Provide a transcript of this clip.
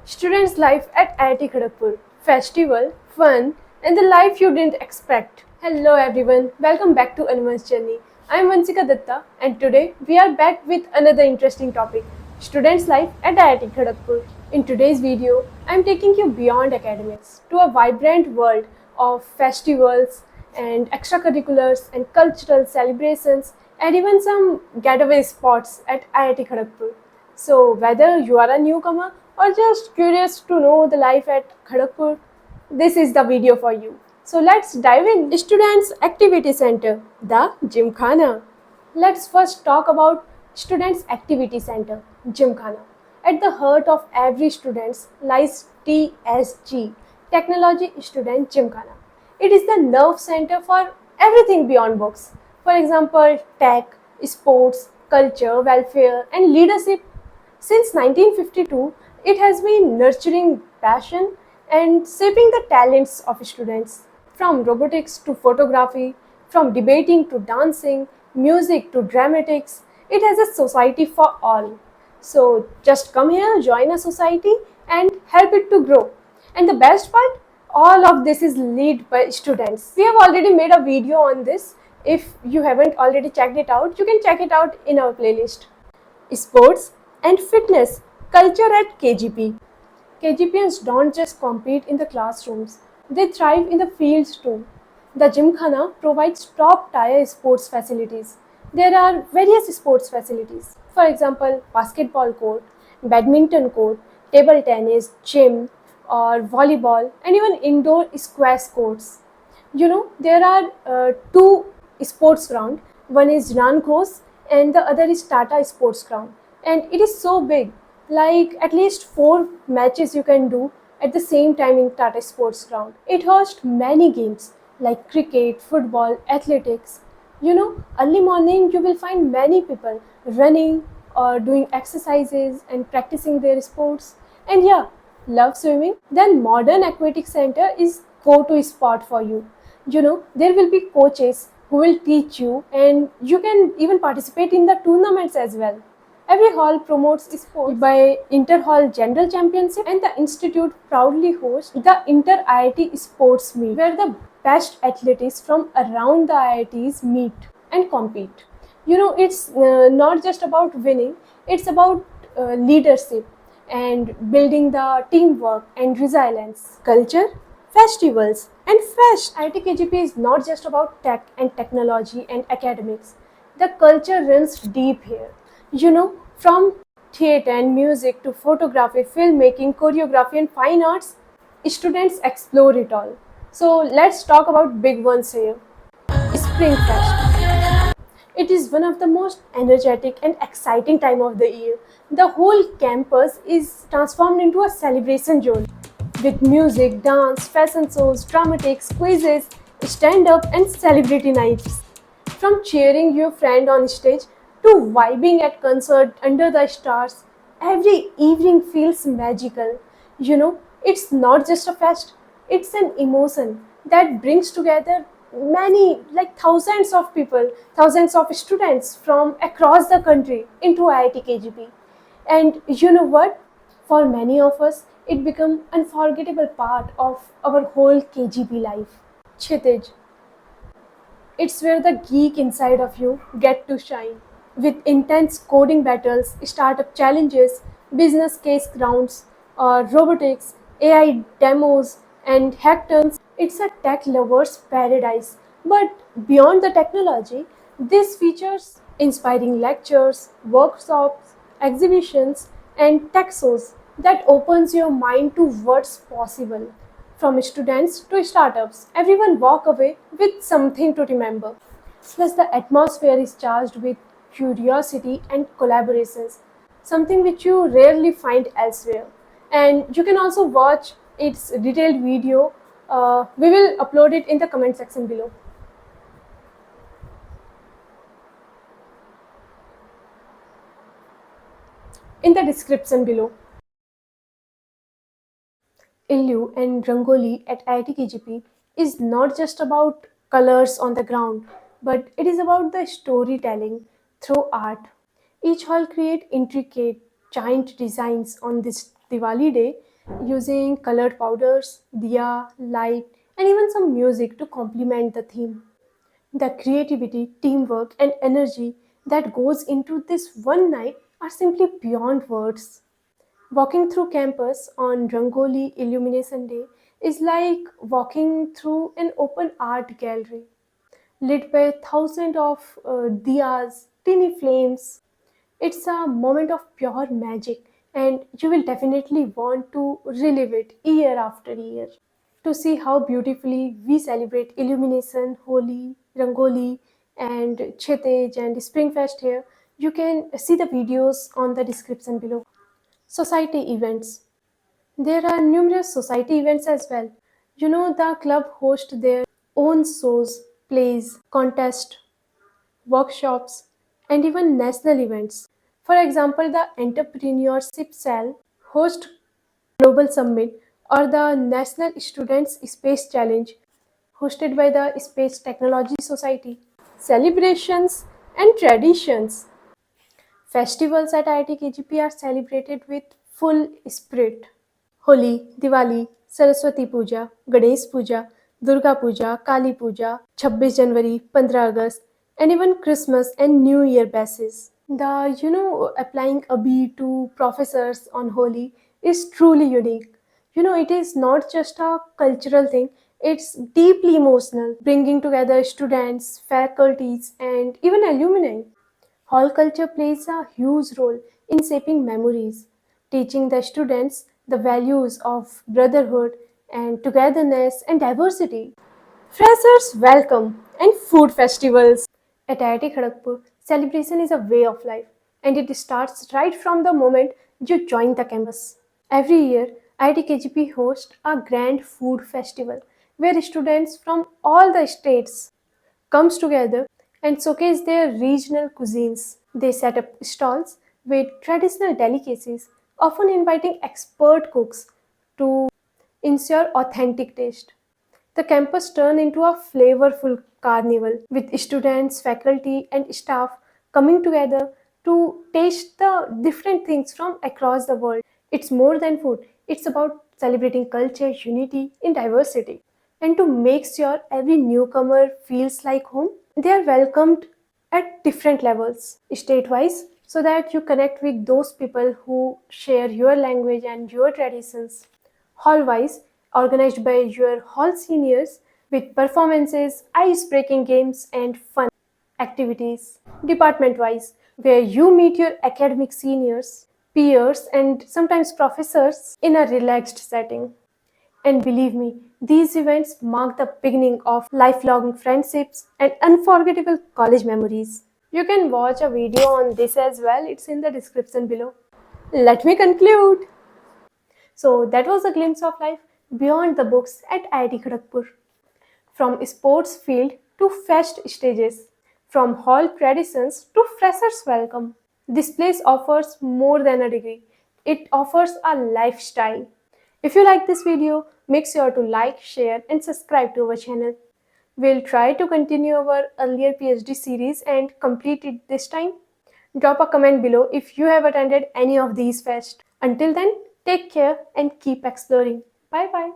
Students' life at IIT Kharagpur. Festival, fun, and the life you didn't expect. Hello everyone, welcome back to Anyone's Journey. I'm Vansika Datta and today we are back with another interesting topic. Students' life at IIT Kharagpur. In today's video, I'm taking you beyond academics to a vibrant world of festivals and extracurriculars and cultural celebrations and even some getaway spots at IIT Kharagpur. So, whether you are a newcomer or just curious to know the life at Kharagpur, this is the video for you. So, let's dive in. Students Activity Center, the Gymkhana. Let's first talk about Students Activity Center, Gymkhana. At the heart of every student lies TSG, Technology Student Gymkhana. It is the nerve center for everything beyond books. For example, tech, sports, culture, welfare, and leadership. Since 1952, it has been nurturing passion and shaping the talents of students. From robotics to photography, from debating to dancing, music to dramatics, it has a society for all. So just come here, join a society, and help it to grow. And the best part, all of this is led by students. We have already made a video on this. If you haven't already checked it out, you can check it out in our playlist. Sports and fitness culture at KGP. KGPians don't just compete in the classrooms, they thrive in the fields too. The Gymkhana provides top tier sports facilities. There are various sports facilities, for example, basketball court, badminton court, table tennis, gym, or volleyball, and even indoor squash courts. There are two sports ground. One is Ran Ghos and the other is Tata Sports Ground. And it is so big, like at least 4 matches you can do at the same time in Tata Sports Ground. It hosts many games like cricket, football, athletics. Early morning you will find many people running or doing exercises and practicing their sports. And yeah, love swimming? Then Modern Aquatic Center is go-to spot for you. There will be coaches who will teach you and you can even participate in the tournaments as well. Every hall promotes sports by Inter-Hall General Championship, and the institute proudly hosts the Inter-IIT Sports Meet, where the best athletes from around the IITs meet and compete. It's not just about winning, it's about leadership and building the teamwork and resilience. Culture, festivals, and fest. IIT-KGP is not just about tech and technology and academics. The culture runs deep here. From theatre and music to photography, filmmaking, choreography, and fine arts, students explore it all. So let's talk about big ones here. Spring Fest. It is one of the most energetic and exciting time of the year. The whole campus is transformed into a celebration zone with music, dance, fashion shows, dramatics, quizzes, stand-up and celebrity nights. From cheering your friend on stage to vibing at concert under the stars, every evening feels magical. It's not just a fest, it's an emotion that brings together many, like thousands of people, thousands of students from across the country into IIT KGP. And you know what? For many of us, it become unforgettable part of our whole KGP life. Kshitij, it's where the geek inside of you get to shine. With intense coding battles, startup challenges, business case grounds, robotics, AI demos, and hackathons, it's a tech lover's paradise. But beyond the technology, this features inspiring lectures, workshops, exhibitions, and tech shows that opens your mind to what's possible. From students to startups, everyone walk away with something to remember. Plus, the atmosphere is charged with curiosity and collaborations, something which you rarely find elsewhere. And you can also watch its detailed video. We will upload it in the comment section below. In the description below. Illu and Rangoli at IIT KGP is not just about colors on the ground, but it is about the storytelling through art. Each hall create intricate, giant designs on this Diwali day, using colored powders, diya, light, and even some music to complement the theme. The creativity, teamwork, and energy that goes into this one night are simply beyond words. Walking through campus on Rangoli Illumination Day is like walking through an open art gallery lit by thousands of diyas, tiny flames. It's a moment of pure magic, and you will definitely want to relive it year after year. To see how beautifully we celebrate illumination, Holi, Rangoli, and Chetej and Springfest here, you can see the videos on the description below. Society events. There are numerous society events as well. The club hosts their own shows, plays, contests, workshops, and even national events. For example, the Entrepreneurship Cell hosts Global Summit or the National Students Space Challenge hosted by the Space Technology Society. Celebrations and traditions. Festivals at IIT KGP are celebrated with full spirit. Holi, Diwali, Saraswati Puja, Ganesh Puja, Durga Puja, Kali Puja, 26 January, 15 August, and even Christmas and New Year bases. Applying Abhi to professors on Holi is truly unique. It is not just a cultural thing, it's deeply emotional, bringing together students, faculties, and even alumni. Hall culture plays a huge role in shaping memories, teaching the students the values of brotherhood and togetherness and diversity. Freshers welcome and food festivals. At IIT Kharagpur, celebration is a way of life and it starts right from the moment you join the campus. Every year, IIT KGP hosts a grand food festival where students from all the states comes together and showcase their regional cuisines. They set up stalls with traditional delicacies, often inviting expert cooks to ensure authentic taste. The campus turned into a flavorful carnival with students, faculty, and staff coming together to taste the different things from across the world. It's more than food, it's about celebrating culture, unity, in diversity. And to make sure every newcomer feels like home, they are welcomed at different levels, state-wise, so that you connect with those people who share your language and your traditions. Hall-wise, organized by your hall seniors with performances, ice-breaking games, and fun activities. Department-wise, where you meet your academic seniors, peers, and sometimes professors in a relaxed setting. And believe me, these events mark the beginning of lifelong friendships and unforgettable college memories. You can watch a video on this as well, it's in the description below. Let me conclude. So, that was a glimpse of life beyond the books at IIT Kharagpur. From sports field to fest stages, from hall traditions to freshers welcome. This place offers more than a degree. It offers a lifestyle. If you like this video, make sure to like, share and subscribe to our channel. We'll try to continue our earlier PhD series and complete it this time. Drop a comment below if you have attended any of these fests. Until then, take care and keep exploring. Bye bye.